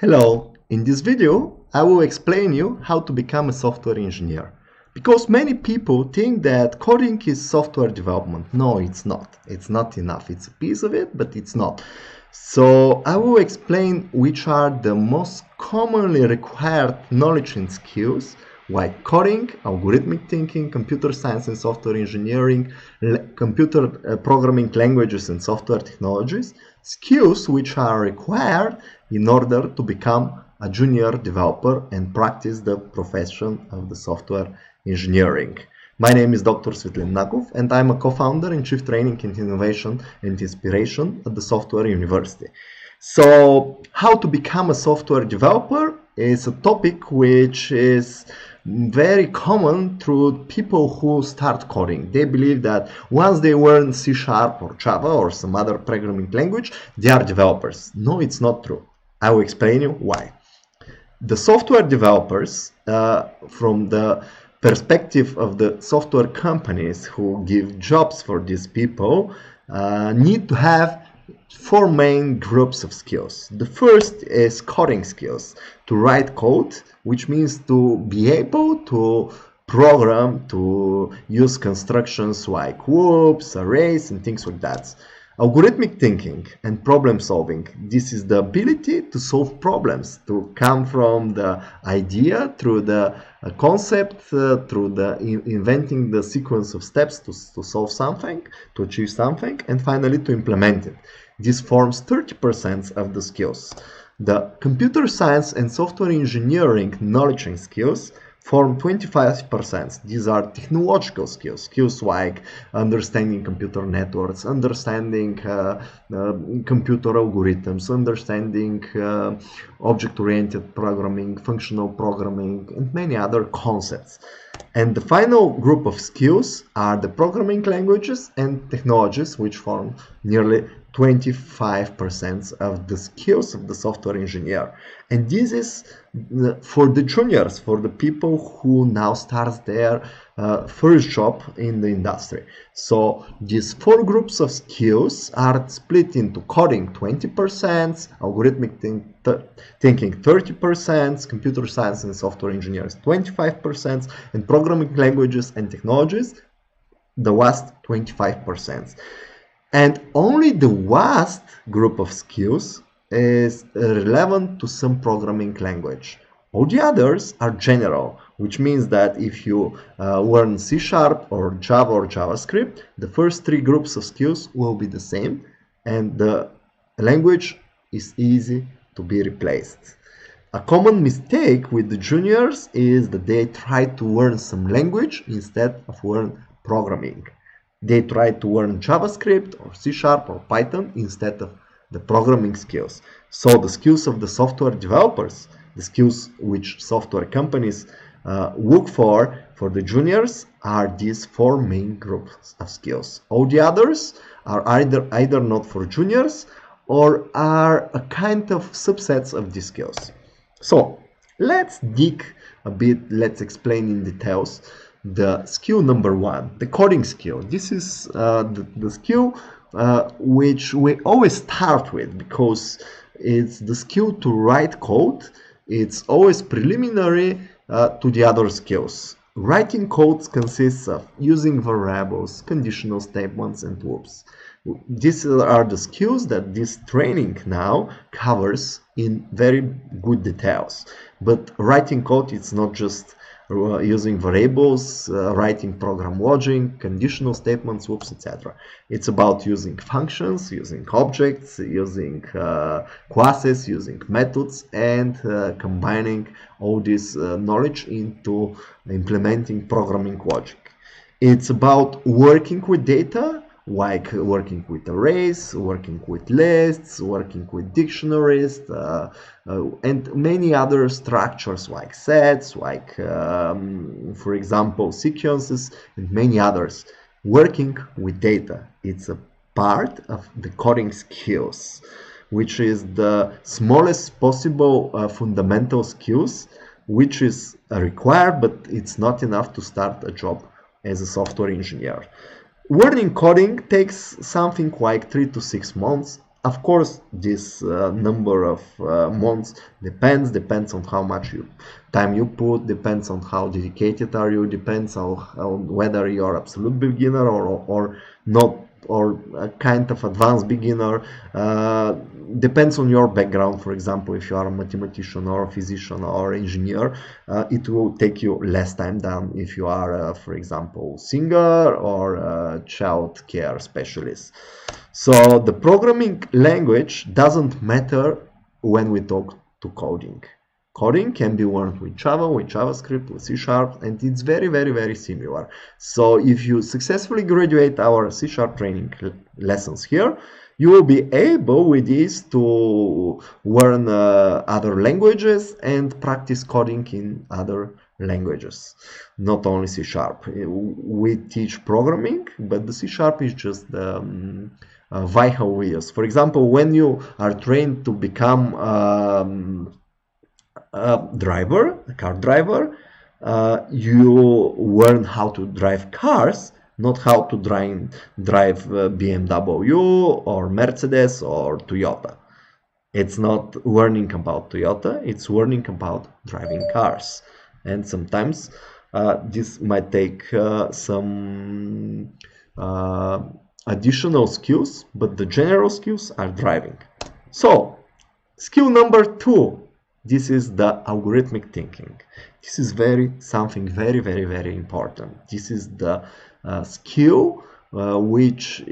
Hello, in this video I will explain you how to become a software engineer. Because many people think that coding is software development. No, it's not. It's not enough. It's a piece of it, but it's not. So I will explain which are the most commonly required knowledge and skills like coding, algorithmic thinking, computer science and software engineering, computer programming languages and software technologies, skills which are required in order to become a junior developer and practice the profession of the software engineering. My name is Dr. Svetlin Nakov and I'm a co-founder and Chief Training and Innovation and Inspiration at the Software University. So, how to become a software developer is a topic which is very common through people who start coding. They believe that once they learn C# or Java or some other programming language, they are developers. No, it's not true. I will explain you why. The software developers, from the perspective of the software companies who give jobs for these people, need to have four main groups of skills. The first is coding skills, to write code, which means to be able to program, to use constructions like loops, arrays, and things like that. Algorithmic thinking and problem solving. This is the ability to solve problems, to come from the idea through the concept, through the inventing the sequence of steps to solve something, to achieve something, and finally to implement it. This forms 30% of the skills. The computer science and software engineering knowledge and skills form 25%. These are technological skills, skills like understanding computer networks, understanding computer algorithms, understanding object-oriented programming, functional programming, and many other concepts. And the final group of skills are the programming languages and technologies, which form nearly 25% of the skills of the software engineer. And this is for the juniors, for the people who now start their first job in the industry. So these four groups of skills are split into coding 20%, algorithmic thinking 30%, computer science and software engineers 25%, and programming languages and technologies the last 25%. And only the last group of skills is relevant to some programming language. All the others are general, which means that if you learn C# or Java or JavaScript, the first three groups of skills will be the same, and the language is easy to be replaced. A common mistake with the juniors is that they try to learn some language instead of learn programming. They try to learn JavaScript or C# or Python instead of the programming skills. So the skills of the software developers, the skills which software companies look for the juniors, are these four main groups of skills. All the others are either not for juniors or are a kind of subsets of these skills. So let's dig a bit, let's explain in details the skill number one, the coding skill. This is the skill which we always start with because it's the skill to write code. It's always preliminary to the other skills. Writing codes consists of using variables, conditional statements, and loops. These are the skills that this training now covers in very good details. But writing code is not just using variables, writing program logic, conditional statements, loops, etc. It's about using functions, using objects, using classes, using methods, and combining all this knowledge into implementing programming logic. It's about working with data, like working with arrays, working with lists, working with dictionaries, and many other structures like sets, like, for example, sequences, and many others. Working with data, it's a part of the coding skills, which is the smallest possible fundamental skills, which is required, but it's not enough to start a job as a software engineer. Learning coding takes something like 3 to 6 months Of course, this number of months depends on how much time you put, depends on how dedicated are you, depends on whether you are absolute beginner or not, or a kind of advanced beginner. Depends on your background. For example, if you are a mathematician or a physician or engineer, it will take you less time than if you are, for example, singer or a child care specialist. So the programming language doesn't matter when we talk to coding. Coding can be learned with Java, with JavaScript, with C#, and it's very, very, very similar. So if you successfully graduate our C# training lessons here, you will be able with this to learn other languages and practice coding in other languages, not only C#. We teach programming, but the C# is just the vehicle we use. For example, when you are trained to become a car driver, you learn how to drive cars, not how to drive BMW or Mercedes or Toyota. It's not learning about Toyota, it's learning about driving cars. And sometimes this might take some additional skills, but the general skills are driving. So, skill number 2. This is the algorithmic thinking. This is something very, very, very important. This is the skill which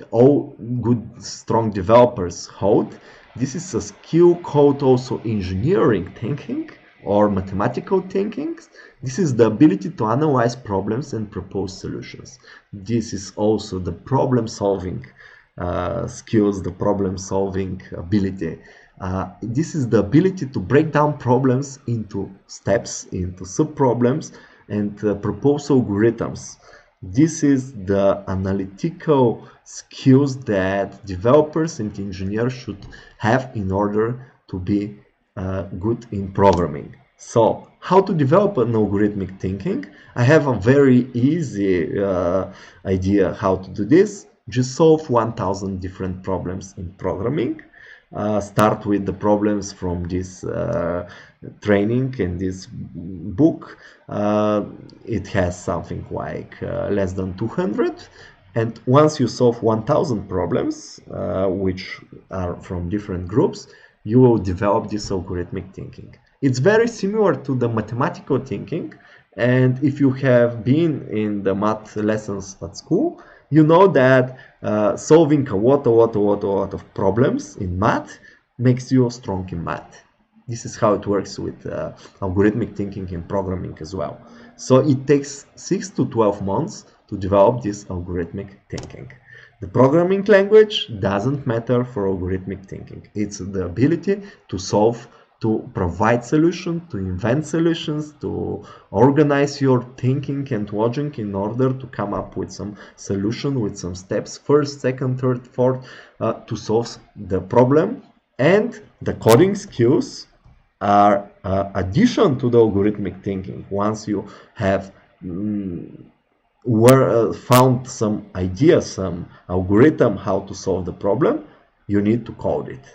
all good, strong developers hold. This is a skill called also engineering thinking or mathematical thinking. This is the ability to analyze problems and propose solutions. This is also the problem-solving skills, the problem-solving ability. This is the ability to break down problems into steps, into sub-problems, and propose algorithms. This is the analytical skills that developers and engineers should have in order to be good in programming. So, how to develop an algorithmic thinking? I have a very easy idea how to do this. Just solve 1000 different problems in programming. Start with the problems from this training and this book. It has something like less than 200. And once you solve 1000 problems, which are from different groups, you will develop this algorithmic thinking. It's very similar to the mathematical thinking. And if you have been in the math lessons at school, you know that solving a lot of problems in math makes you strong in math. This is how it works with algorithmic thinking in programming as well. So it takes 6 to 12 months to develop this algorithmic thinking. The programming language doesn't matter for algorithmic thinking. It's the ability to solve, to provide solutions, to invent solutions, to organize your thinking and logic in order to come up with some solution, with some steps, first, second, third, fourth, to solve the problem. And the coding skills are addition to the algorithmic thinking. Once you have found some idea, some algorithm how to solve the problem, you need to code it.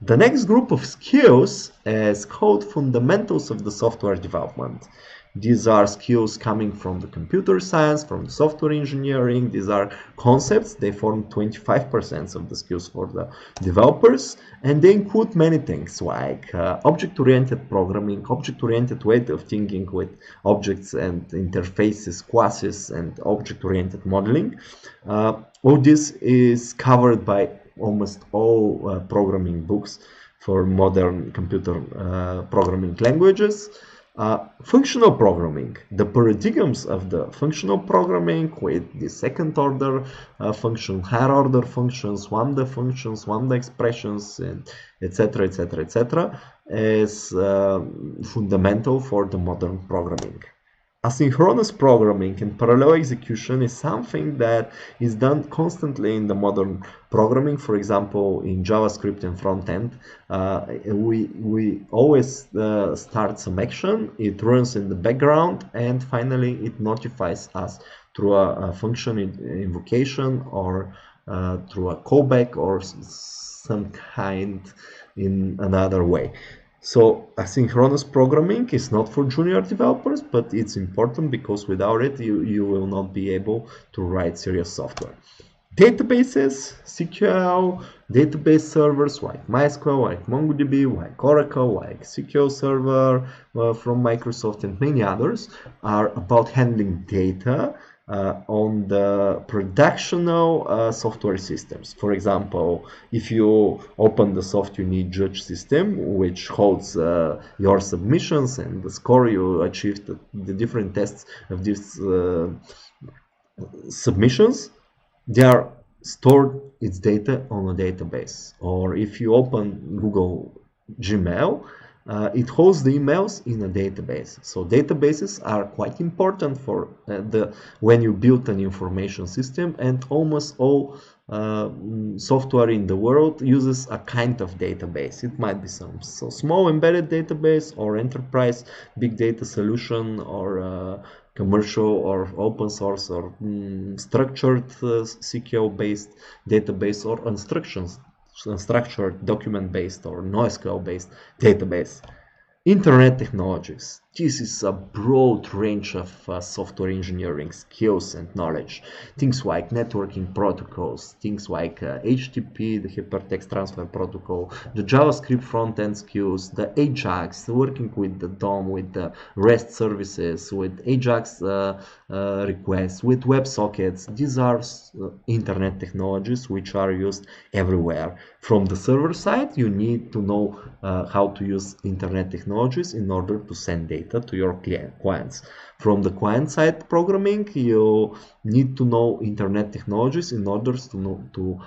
The next group of skills is called fundamentals of the software development. These are skills coming from the computer science, from the software engineering. These are concepts. They form 25% of the skills for the developers, and they include many things like object-oriented programming, object-oriented way of thinking with objects and interfaces, classes, and object-oriented modeling. All this is covered by almost all programming books for modern computer programming languages. Functional programming, the paradigms of the functional programming with the second order function, higher order functions, lambda expressions, and etc., is fundamental for the modern programming. Asynchronous programming and parallel execution is something that is done constantly in the modern programming. For example, in JavaScript and front end, we always start some action, it runs in the background, and finally it notifies us through a function invocation or through a callback or some kind in another way. So asynchronous programming is not for junior developers, but it's important because without it you will not be able to write serious software. Databases, SQL, database servers like MySQL, like MongoDB, like Oracle, like SQL Server from Microsoft, and many others are about handling data on the productional software systems. For example, if you open the soft unit judge system, which holds your submissions and the score you achieved, the different tests of these submissions, they are stored its data on a database. Or if you open Google Gmail, it holds the emails in a database. So databases are quite important for when you build an information system, and almost all software in the world uses a kind of database. It might be some small embedded database or enterprise big data solution or commercial or open source or structured SQL based database or unstructured document based or NoSQL based database. Internet technologies. This is a broad range of software engineering skills and knowledge. Things like networking protocols, things like HTTP, the Hypertext Transfer Protocol, the JavaScript front-end skills, the AJAX, working with the DOM, with the REST services, with AJAX requests, with WebSockets. These are internet technologies which are used everywhere. From the server side, you need to know how to use internet technologies in order to send data to your clients. From the client side programming, you need to know internet technologies in order to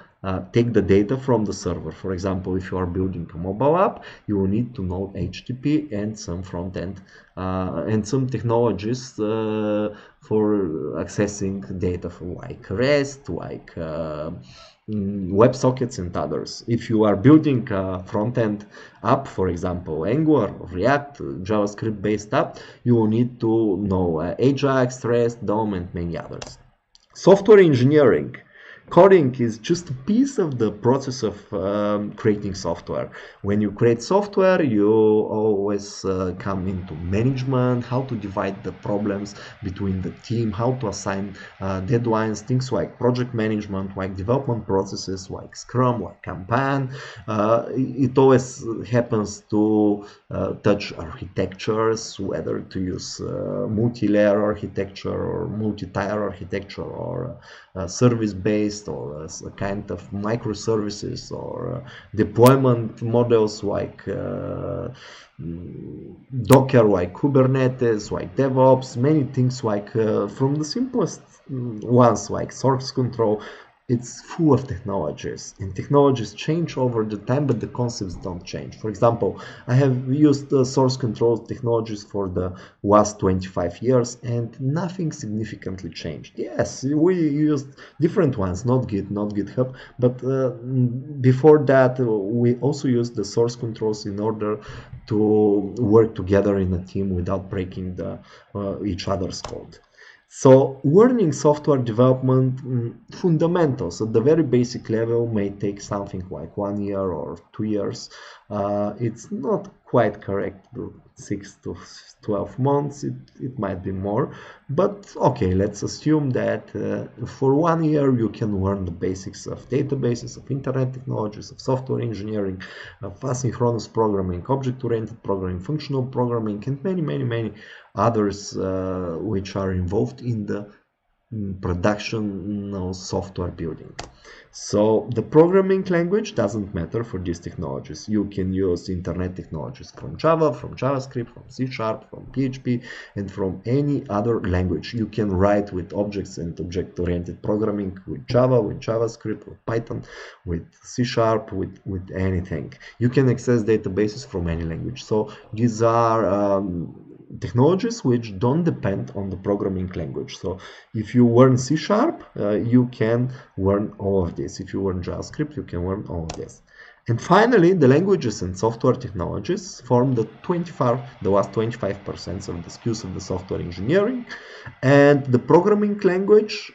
take the data from the server. For example, if you are building a mobile app, you will need to know HTTP and some front end and some technologies for accessing data like REST, like WebSockets and others. If you are building a front-end app, for example, Angular, React, JavaScript based app, you will need to know Ajax, REST, DOM, and many others. Software engineering. Coding is just a piece of the process of creating software. When you create software, you always come into management, how to divide the problems between the team, how to assign deadlines, things like project management, like development processes, like Scrum, like Kanban. It always happens to touch architectures, whether to use multi-layer architecture or multi-tier architecture or service-based or as a kind of microservices or deployment models like Docker, like Kubernetes, like DevOps, many things like from the simplest ones like source control. It's full of technologies, and technologies change over the time, but the concepts don't change. For example, I have used source control technologies for the last 25 years, and nothing significantly changed. Yes, we used different ones, not Git, not GitHub, but before that, we also used the source controls in order to work together in a team without breaking each other's code. So learning software development fundamentals at the very basic level may take something like 1 year or 2 years. It's not quite correct, 6 to 12 months, it might be more, but okay, let's assume that for 1 year you can learn the basics of databases, of internet technologies, of software engineering, of asynchronous programming, object-oriented programming, functional programming, and many others which are involved in the production software building. So the programming language doesn't matter for these technologies. You can use internet technologies from Java, from JavaScript, from C#, from PHP, and from any other language. You can write with objects and object-oriented programming with Java, with JavaScript, with Python, with C#, with anything. You can access databases from any language. So these are technologies which don't depend on the programming language. So if you learn C#, you can learn all of this. If you learn JavaScript, you can learn all of this. And finally, the languages and software technologies form the last 25% of the skills of the software engineering. And the programming language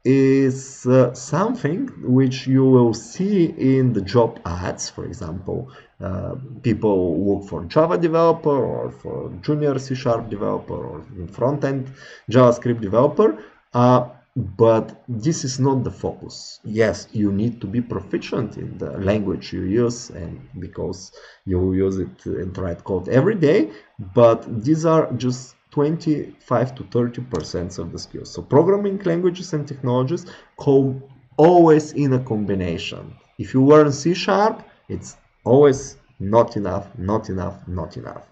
is something which you will see in the job ads. For example, people look for Java developer or for junior C# developer or front-end JavaScript developer, but this is not the focus. Yes, you need to be proficient in the language you use, and because you use it and write code every day, but these are just 25 to 30% of the skills. So programming languages and technologies come always in a combination. If you learn C#, it's always not enough, not enough, not enough.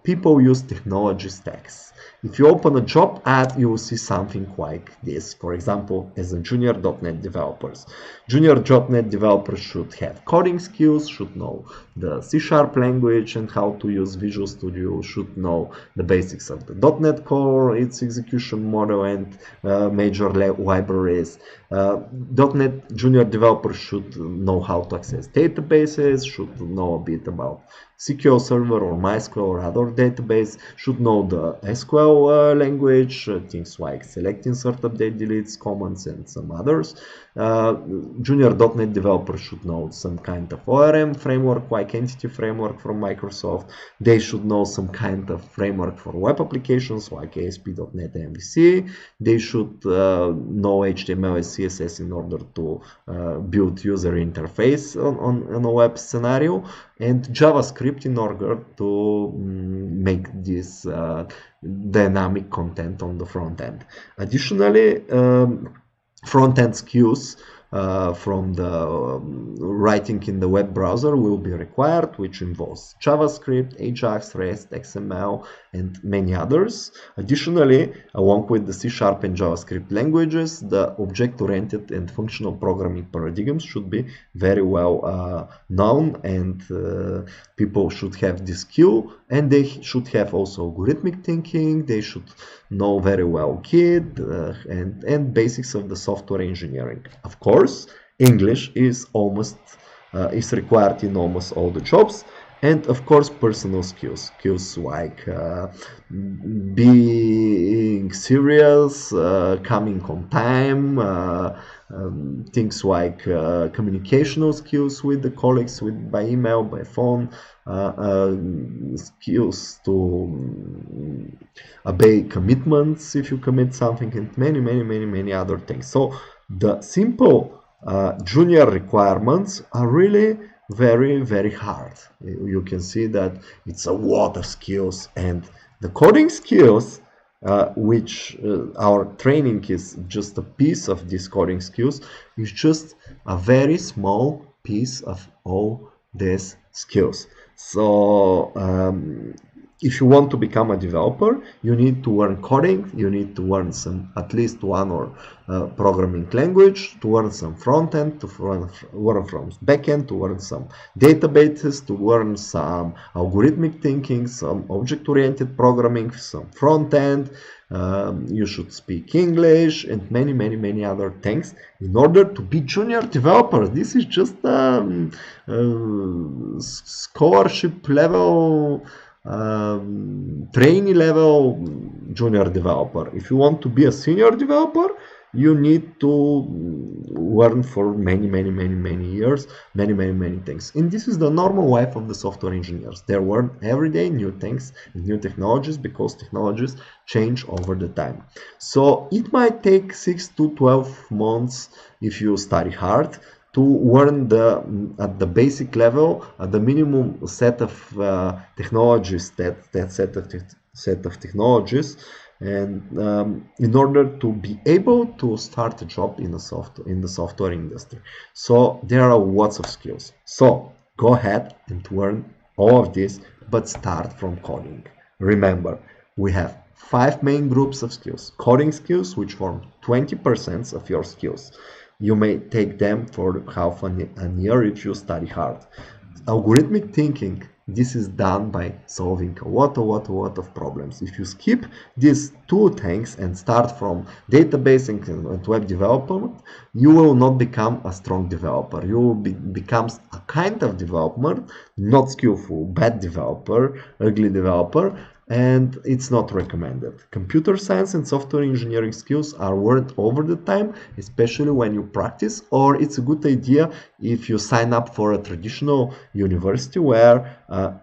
People use technology stacks. If you open a job ad, you will see something like this. For example, as a junior .NET developers. Junior .NET developers should have coding skills, should know the C# language and how to use Visual Studio, should know the basics of the .NET Core, its execution model and major libraries. .NET junior developers should know how to access databases, should know a bit about SQL Server or MySQL or other database, should know the SQL language, things like select, insert, update, delete, commands, and some others. Junior .NET developers should know some kind of ORM framework like Entity Framework from Microsoft. They should know some kind of framework for web applications like ASP.NET MVC. They should know HTML and CSS in order to build user interface on a web scenario, and JavaScript in order to make this dynamic content on the front end. Additionally, front-end skills from the writing in the web browser will be required, which involves JavaScript, Ajax, REST, XML, and many others. Additionally, along with the C# and JavaScript languages, the object-oriented and functional programming paradigms should be very well known, and people should have this skill, and they should have also algorithmic thinking. They should know very well Git and basics of the software engineering. Of course, English is required in almost all the jobs, and of course personal skills like being serious, coming on time, things like communicational skills with the colleagues, by email, by phone, skills to obey commitments if you commit something, and many other things. So the simple junior requirements are really very hard. You can see that it's a lot of skills, and the coding skills, which our training is just a piece of these coding skills, is just a very small piece of all these skills. So if you want to become a developer, you need to learn coding, you need to learn at least one or programming language, to learn some front end, to learn from back end, to learn some databases, to learn some algorithmic thinking, some object-oriented programming, some front end. You should speak English and many other things in order to be junior developer. This is just scholarship level, trainee level junior developer. If you want to be a senior developer, you need to learn for many years, many things. And this is the normal life of the software engineers. They learn every day new things and new technologies, because technologies change over the time. So it might take 6 to 12 months if you study hard to learn at the basic level, at the minimum set of technologies, that set of technologies, and in order to be able to start a job in the software industry. So there are lots of skills. So go ahead and learn all of this, but start from coding. Remember, we have 5 main groups of skills. Coding skills, which form 20% of your skills. You may take them for half a year if you study hard. Algorithmic thinking, this is done by solving a lot of problems. If you skip these 2 things and start from databasing and web development, you will not become a strong developer. You will become a kind of developer, not skillful, bad developer, ugly developer, and it's not recommended. Computer science and software engineering skills are learned over the time, especially when you practice, or it's a good idea if you sign up for a traditional university where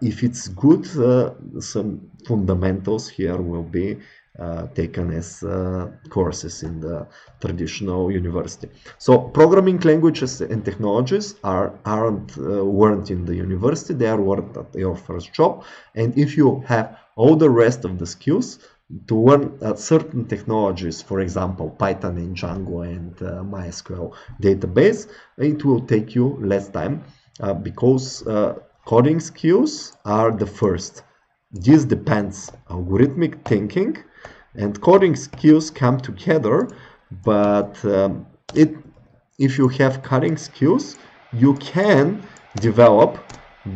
if it's good, some fundamentals here will be taken as courses in the traditional university. So programming languages and technologies aren't learned in the university, they are learned at your first job. And if you have all the rest of the skills to learn certain technologies, for example Python and Django and MySQL database, it will take you less time because coding skills are the first. This depends on algorithmic thinking, and coding skills come together, but if you have coding skills, you can develop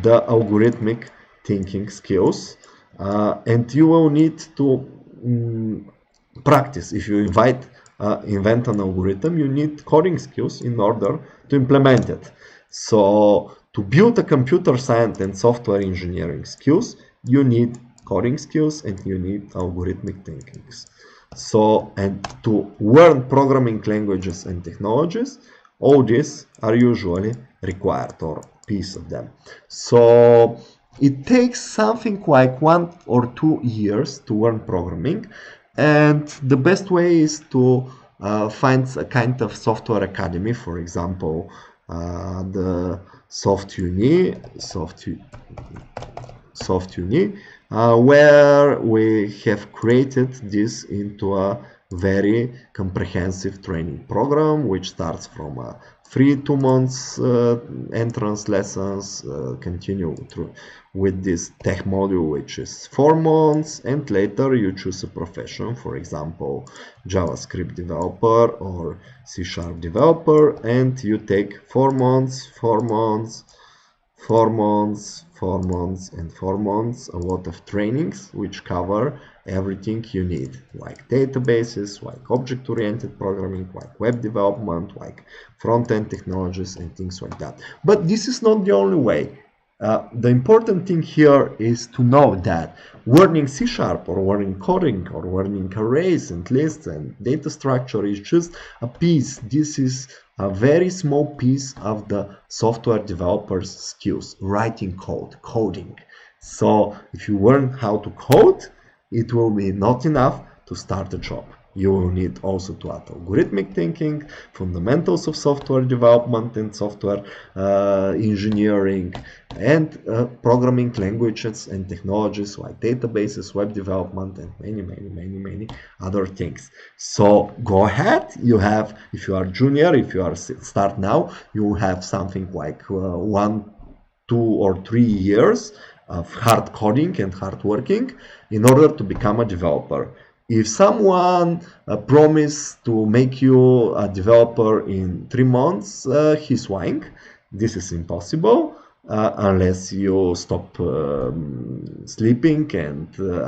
the algorithmic thinking skills, and you will need to practice. If you invent an algorithm, you need coding skills in order to implement it. So to build a computer science and software engineering skills, you need coding skills and you need algorithmic thinking. So, and to learn programming languages and technologies, all these are usually required, or piece of them. So it takes something like 1 or 2 years to learn programming, and the best way is to find a kind of software academy, for example the SoftUni, where we have created this into a very comprehensive training program, which starts from a free 2 months entrance lessons, continue through with this tech module, which is 4 months, and later you choose a profession, for example JavaScript developer or C# developer, and you take 4 months, 4 months, 4 months, 4 months, and 4 months, a lot of trainings which cover everything you need, like databases, like object-oriented programming, like web development, like front-end technologies and things like that. But this is not the only way. The important thing here is to know that learning C# or learning coding or learning arrays and lists and data structure is just a piece. This is a very small piece of the software developer's skills, writing code, coding. So if you learn how to code, it will be not enough to start a job. You will need also to add algorithmic thinking, fundamentals of software development and software engineering, and programming languages and technologies like databases, web development, and many other things. So go ahead. You have, if you are junior, if you are start now, you have something like 1, 2, or 3 years of hard coding and hard working in order to become a developer. If someone promised to make you a developer in 3 months, he's lying. This is impossible unless you stop sleeping and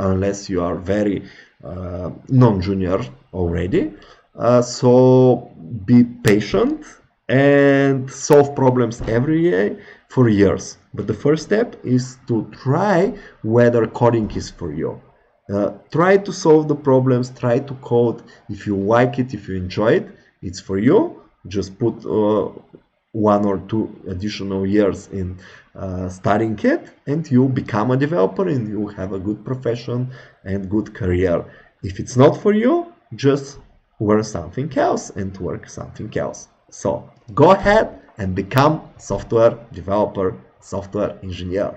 unless you are very non-junior already. So be patient and solve problems every day for years. But the first step is to try whether coding is for you. Try to solve the problems, try to code. If you like it, if you enjoy it, it's for you. Just put 1 or 2 additional years in studying it, and you become a developer and you have a good profession and good career. If it's not for you, just learn something else and work something else. So go ahead and become software developer, software engineer.